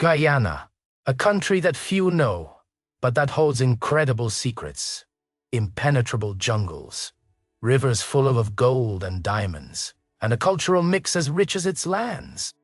Guyana, a country that few know, but that holds incredible secrets. Impenetrable jungles, rivers full of gold and diamonds, and a cultural mix as rich as its lands.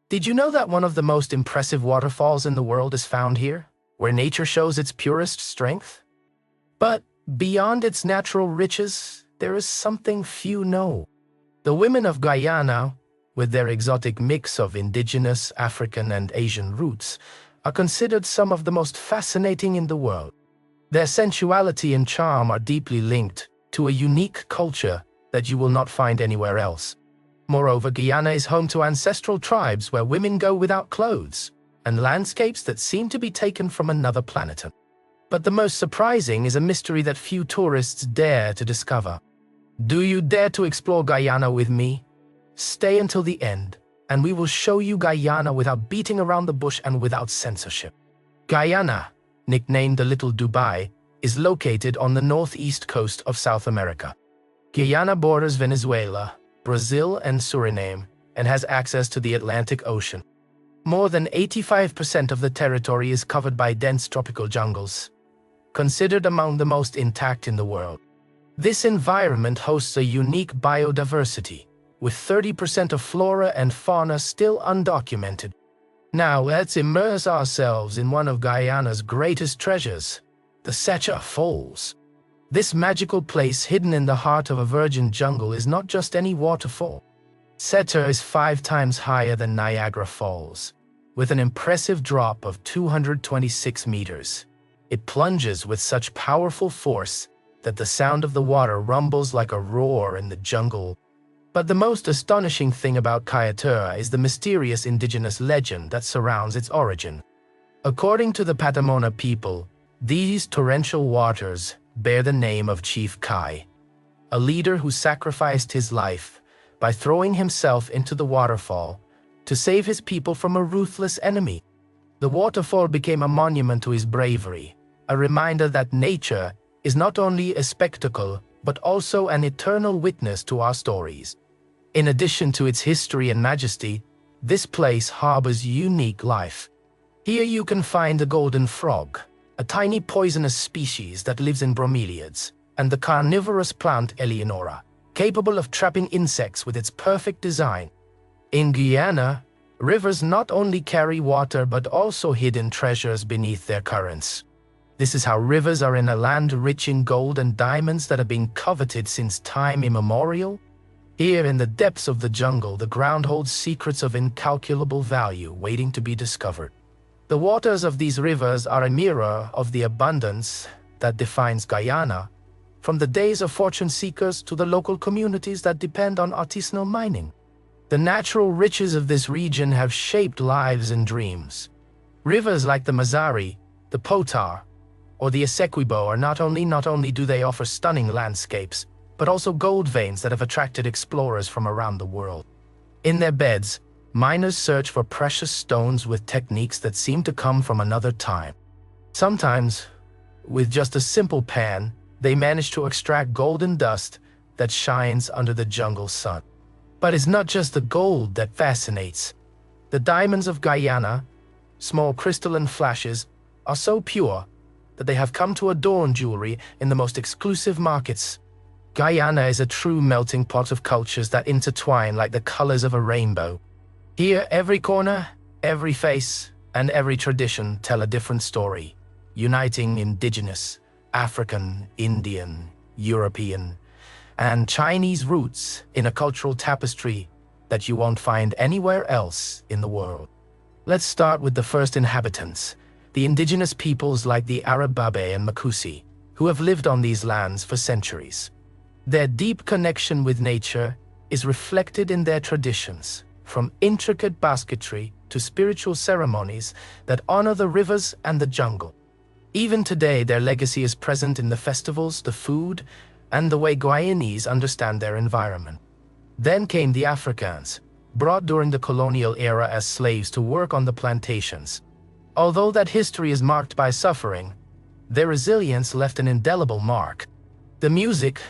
Did you know that one of the most impressive waterfalls in the world is found here, where nature shows its purest strength? But beyond its natural riches, there is something few know. The women of Guyana, with their exotic mix of indigenous, African, and Asian roots, are considered some of the most fascinating in the world. Their sensuality and charm are deeply linked to a unique culture that you will not find anywhere else. Moreover, Guyana is home to ancestral tribes where women go without clothes, and landscapes that seem to be taken from another planet. But the most surprising is a mystery that few tourists dare to discover. Do you dare to explore Guyana with me? Stay until the end, and we will show you Guyana without beating around the bush and without censorship. Guyana, nicknamed the Little Dubai, is located on the northeast coast of South America. Guyana borders Venezuela, Brazil, and Suriname, and has access to the Atlantic Ocean. More than 85% of the territory is covered by dense tropical jungles, considered among the most intact in the world. This environment hosts a unique biodiversity, with 30% of flora and fauna still undocumented. Now let's immerse ourselves in one of Guyana's greatest treasures, the Setcha Falls. This magical place hidden in the heart of a virgin jungle is not just any waterfall. Setcha is 5 times higher than Niagara Falls, with an impressive drop of 226 meters. It plunges with such powerful force that the sound of the water rumbles like a roar in the jungle. But the most astonishing thing about Setcha is the mysterious indigenous legend that surrounds its origin. According to the Patamona people, these torrential waters bear the name of Chief Kai, a leader who sacrificed his life by throwing himself into the waterfall to save his people from a ruthless enemy. The waterfall became a monument to his bravery, a reminder that nature is not only a spectacle, but also an eternal witness to our stories. In addition to its history and majesty, this place harbors unique life. Here you can find the golden frog, a tiny poisonous species that lives in bromeliads, and the carnivorous plant Eleonora, capable of trapping insects with its perfect design. In Guyana, rivers not only carry water but also hidden treasures beneath their currents. This is how rivers are in a land rich in gold and diamonds that have been coveted since time immemorial. Here in the depths of the jungle, the ground holds secrets of incalculable value waiting to be discovered. The waters of these rivers are a mirror of the abundance that defines Guyana, from the days of fortune seekers to the local communities that depend on artisanal mining. The natural riches of this region have shaped lives and dreams. Rivers like the Mazari, the Potar, or the Essequibo are not only do they offer stunning landscapes, but also gold veins that have attracted explorers from around the world. In their beds, miners search for precious stones with techniques that seem to come from another time. Sometimes, with just a simple pan, they manage to extract golden dust that shines under the jungle sun. But it's not just the gold that fascinates. The diamonds of Guyana, small crystalline flashes, are so pure that they have come to adorn jewelry in the most exclusive markets. Guyana is a true melting pot of cultures that intertwine like the colors of a rainbow. Here, every corner, every face, and every tradition tell a different story, uniting indigenous, African, Indian, European, and Chinese roots in a cultural tapestry that you won't find anywhere else in the world. Let's start with the first inhabitants, the indigenous peoples like the Arababe and Makusi, who have lived on these lands for centuries. Their deep connection with nature is reflected in their traditions, from intricate basketry to spiritual ceremonies that honor the rivers and the jungle. Even today, their legacy is present in the festivals, the food, and the way Guyanese understand their environment. Then came the Africans, brought during the colonial era as slaves to work on the plantations. Although that history is marked by suffering, their resilience left an indelible mark. The music,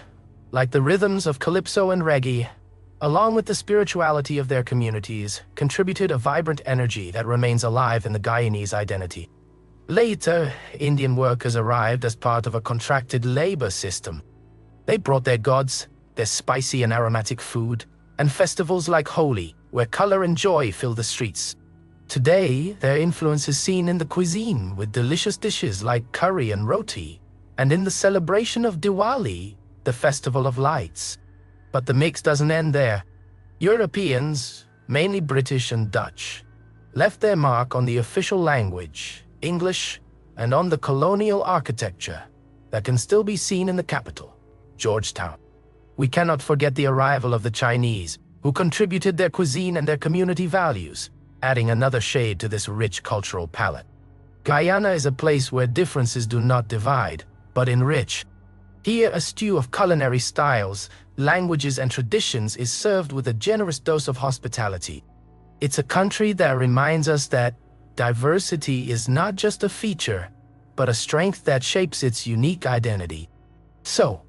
like the rhythms of calypso and reggae, along with the spirituality of their communities, contributed a vibrant energy that remains alive in the Guyanese identity. Later, Indian workers arrived as part of a contracted labor system. They brought their gods, their spicy and aromatic food, and festivals like Holi, where color and joy fill the streets. Today, their influence is seen in the cuisine with delicious dishes like curry and roti, and in the celebration of Diwali, the festival of lights. But the mix doesn't end there. Europeans, mainly British and Dutch, left their mark on the official language, English, and on the colonial architecture that can still be seen in the capital, Georgetown. We cannot forget the arrival of the Chinese, who contributed their cuisine and their community values, adding another shade to this rich cultural palette. Guyana is a place where differences do not divide, but enrich. Here, a stew of culinary styles, languages, and traditions is served with a generous dose of hospitality. It's a country that reminds us that diversity is not just a feature, but a strength that shapes its unique identity. So,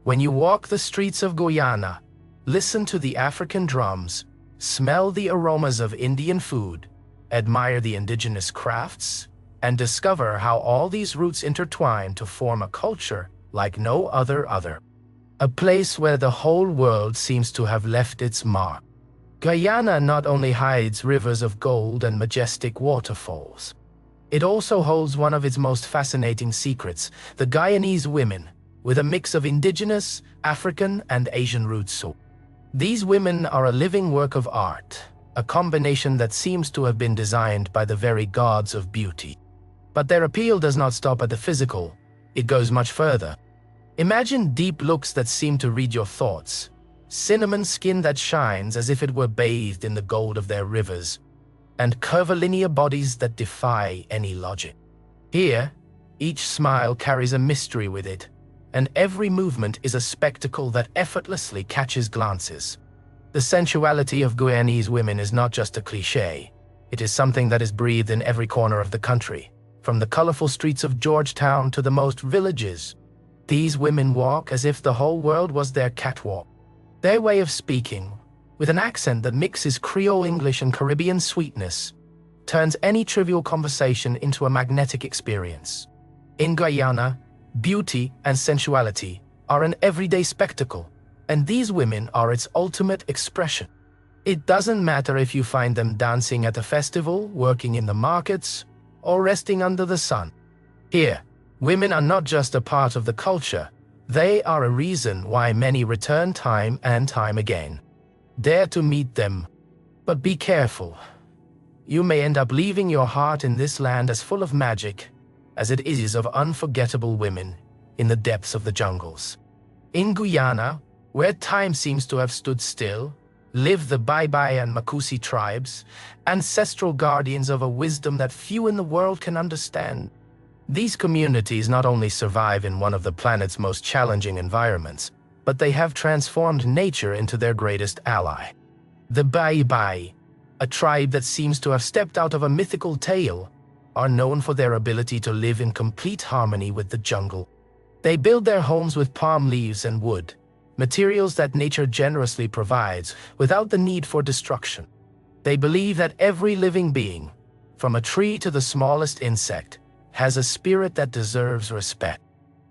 when you walk the streets of Guyana, listen to the African drums, smell the aromas of Indian food, admire the indigenous crafts, and discover how all these roots intertwine to form a culture like no other. A place where the whole world seems to have left its mark. Guyana not only hides rivers of gold and majestic waterfalls. It also holds one of its most fascinating secrets, the Guyanese women, with a mix of indigenous, African, and Asian roots. These women are a living work of art, a combination that seems to have been designed by the very gods of beauty. But their appeal does not stop at the physical, it goes much further. Imagine deep looks that seem to read your thoughts, cinnamon skin that shines as if it were bathed in the gold of their rivers, and curvilinear bodies that defy any logic. Here, each smile carries a mystery with it, and every movement is a spectacle that effortlessly catches glances. The sensuality of Guyanese women is not just a cliché, it is something that is breathed in every corner of the country, from the colorful streets of Georgetown to the most villages. These women walk as if the whole world was their catwalk. Their way of speaking, with an accent that mixes Creole English and Caribbean sweetness, turns any trivial conversation into a magnetic experience. In Guyana, beauty and sensuality are an everyday spectacle, and these women are its ultimate expression. It doesn't matter if you find them dancing at a festival, working in the markets, or resting under the sun. Here, women are not just a part of the culture, they are a reason why many return time and time again. Dare to meet them, but be careful. You may end up leaving your heart in this land as full of magic as it is of unforgettable women in the depths of the jungles. In Guyana, where time seems to have stood still, live the Bye-Bye and Makusi tribes, ancestral guardians of a wisdom that few in the world can understand. These communities not only survive in one of the planet's most challenging environments, but they have transformed nature into their greatest ally. The Bye-Bye, a tribe that seems to have stepped out of a mythical tale, are known for their ability to live in complete harmony with the jungle. They build their homes with palm leaves and wood, materials that nature generously provides without the need for destruction. They believe that every living being, from a tree to the smallest insect, has a spirit that deserves respect.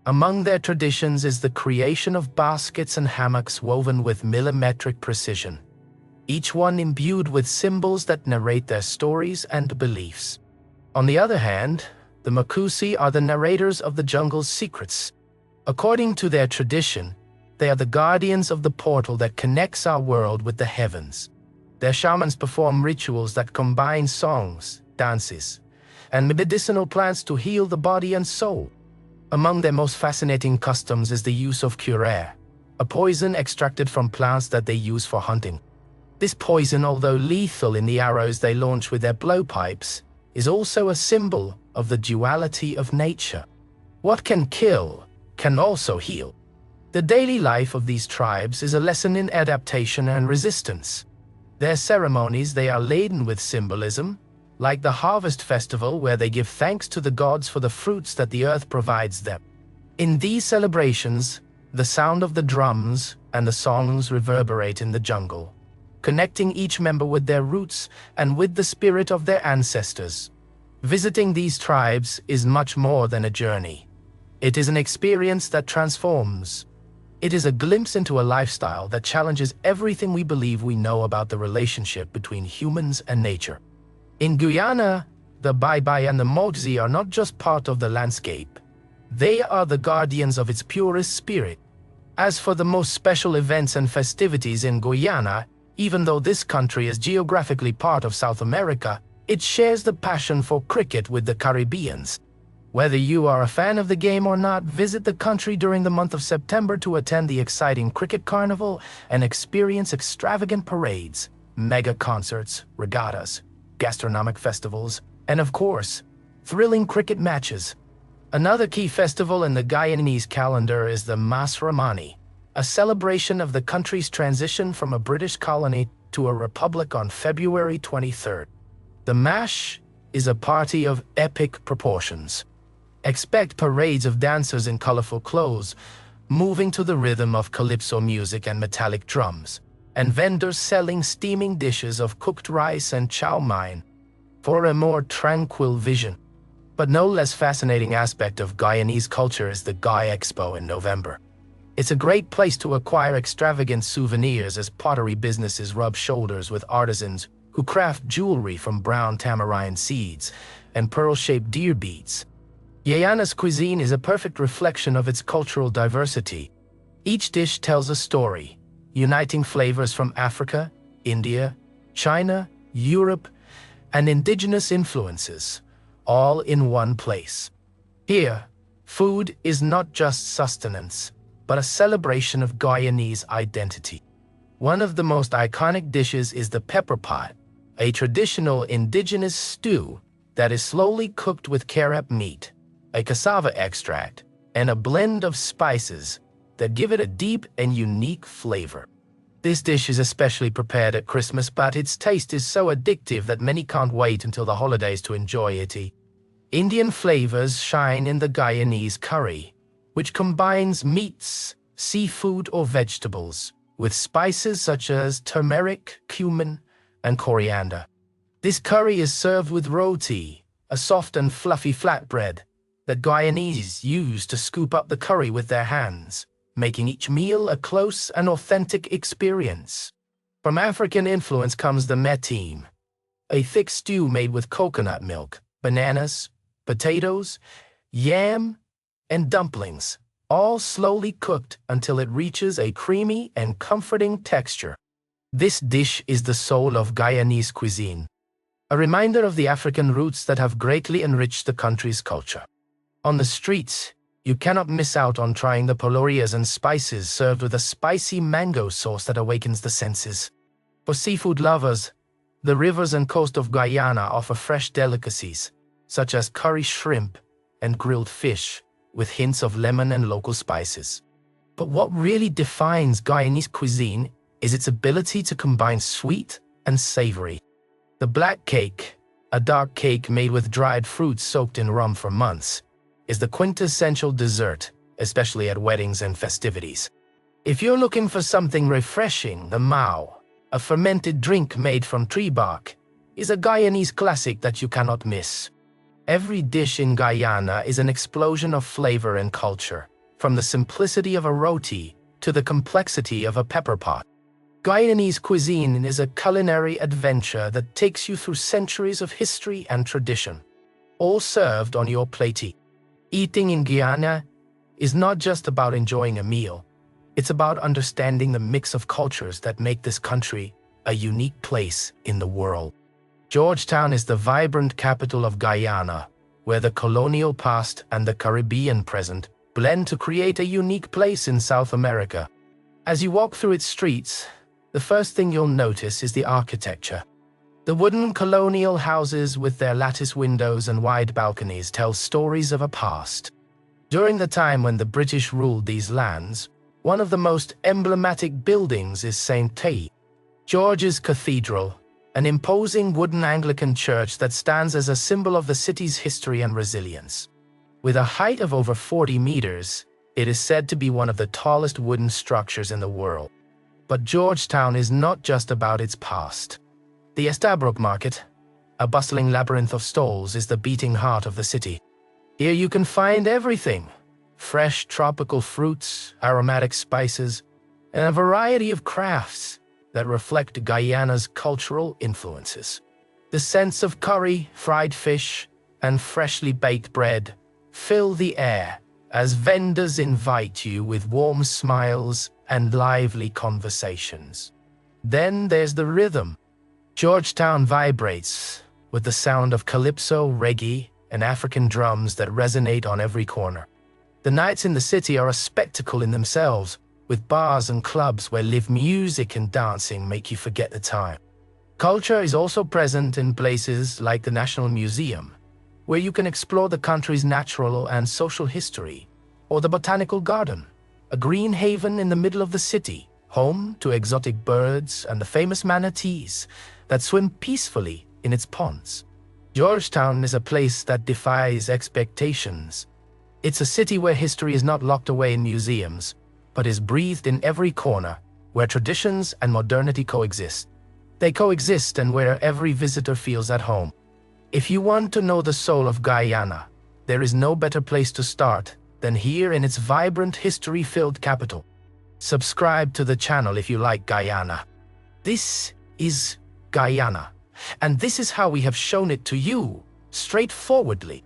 Among their traditions is the creation of baskets and hammocks woven with millimetric precision, each one imbued with symbols that narrate their stories and beliefs. On the other hand, the Makusi are the narrators of the jungle's secrets. According to their tradition, they are the guardians of the portal that connects our world with the heavens. Their shamans perform rituals that combine songs, dances, and medicinal plants to heal the body and soul. Among their most fascinating customs is the use of curare, a poison extracted from plants that they use for hunting. This poison, although lethal in the arrows they launch with their blowpipes, is also a symbol of the duality of nature. What can kill can also heal. The daily life of these tribes is a lesson in adaptation and resistance. Their ceremonies, they are laden with symbolism, like the harvest festival where they give thanks to the gods for the fruits that the earth provides them. In these celebrations, the sound of the drums, and the songs reverberate in the jungle, connecting each member with their roots and with the spirit of their ancestors. Visiting these tribes is much more than a journey. It is an experience that transforms. It is a glimpse into a lifestyle that challenges everything we believe we know about the relationship between humans and nature. In Guyana, the Bai and the Mozi are not just part of the landscape. They are the guardians of its purest spirit. As for the most special events and festivities in Guyana, even though this country is geographically part of South America, it shares the passion for cricket with the Caribbeans. Whether you are a fan of the game or not, visit the country during the month of September to attend the exciting cricket carnival and experience extravagant parades, mega concerts, regattas, gastronomic festivals, and of course, thrilling cricket matches. Another key festival in the Guyanese calendar is the Mas Ramani, a celebration of the country's transition from a British colony to a republic on February 23rd. The Mash is a party of epic proportions. Expect parades of dancers in colorful clothes, moving to the rhythm of calypso music and metallic drums, and vendors selling steaming dishes of cooked rice and chow mein for a more tranquil vision. But no less fascinating aspect of Guyanese culture is the Guy Expo in November. It's a great place to acquire extravagant souvenirs as pottery businesses rub shoulders with artisans who craft jewelry from brown tamarind seeds and pearl-shaped deer beads. Guyana's cuisine is a perfect reflection of its cultural diversity. Each dish tells a story, uniting flavors from Africa, India, China, Europe, and indigenous influences, all in one place. Here, food is not just sustenance, but a celebration of Guyanese identity. One of the most iconic dishes is the pepper pot, a traditional indigenous stew that is slowly cooked with carap meat, a cassava extract, and a blend of spices that give it a deep and unique flavor. This dish is especially prepared at Christmas, but its taste is so addictive that many can't wait until the holidays to enjoy it. Indian flavors shine in the Guyanese curry, which combines meats, seafood, or vegetables with spices such as turmeric, cumin, and coriander. This curry is served with roti, a soft and fluffy flatbread that Guyanese use to scoop up the curry with their hands, making each meal a close and authentic experience. From African influence comes the metim, a thick stew made with coconut milk, bananas, potatoes, yam, and dumplings, all slowly cooked until it reaches a creamy and comforting texture. This dish is the soul of Guyanese cuisine, a reminder of the African roots that have greatly enriched the country's culture. On the streets, you cannot miss out on trying the polorias and spices served with a spicy mango sauce that awakens the senses. For seafood lovers, the rivers and coast of Guyana offer fresh delicacies, such as curry shrimp and grilled fish, with hints of lemon and local spices. But what really defines Guyanese cuisine is its ability to combine sweet and savory. The black cake, a dark cake made with dried fruits soaked in rum for months, is the quintessential dessert, especially at weddings and festivities. If you're looking for something refreshing, the mao, a fermented drink made from tree bark, is a Guyanese classic that you cannot miss. Every dish in Guyana is an explosion of flavor and culture, from the simplicity of a roti to the complexity of a pepper pot. Guyanese cuisine is a culinary adventure that takes you through centuries of history and tradition, all served on your plate. Eating in Guyana is not just about enjoying a meal. It's about understanding the mix of cultures that make this country a unique place in the world. Georgetown is the vibrant capital of Guyana, where the colonial past and the Caribbean present blend to create a unique place in South America. As you walk through its streets, the first thing you'll notice is the architecture. The wooden colonial houses with their lattice windows and wide balconies tell stories of a past. During the time when the British ruled these lands, one of the most emblematic buildings is St. George's Cathedral, an imposing wooden Anglican church that stands as a symbol of the city's history and resilience. With a height of over 40 meters, It is said to be one of the tallest wooden structures in the world. But Georgetown is not just about its past. The Estabrook Market, a bustling labyrinth of stalls, is the beating heart of the city. Here you can find everything: fresh tropical fruits, aromatic spices, and a variety of crafts that reflect Guyana's cultural influences. The scents of curry, fried fish, and freshly baked bread fill the air as vendors invite you with warm smiles and lively conversations. Then there's the rhythm. Georgetown vibrates with the sound of calypso, reggae, and African drums that resonate on every corner. The nights in the city are a spectacle in themselves, with bars and clubs where live music and dancing make you forget the time. Culture is also present in places like the National Museum, where you can explore the country's natural and social history, or the Botanical Garden, a green haven in the middle of the city, home to exotic birds and the famous manatees that swim peacefully in its ponds. Georgetown is a place that defies expectations. It's a city where history is not locked away in museums, but is breathed in every corner, where traditions and modernity coexist. They coexist, and where every visitor feels at home. If you want to know the soul of Guyana, there is no better place to start than here in its vibrant, history-filled capital. Subscribe to the channel if you like Guyana. This is Guyana, and this is how we have shown it to you, straightforwardly.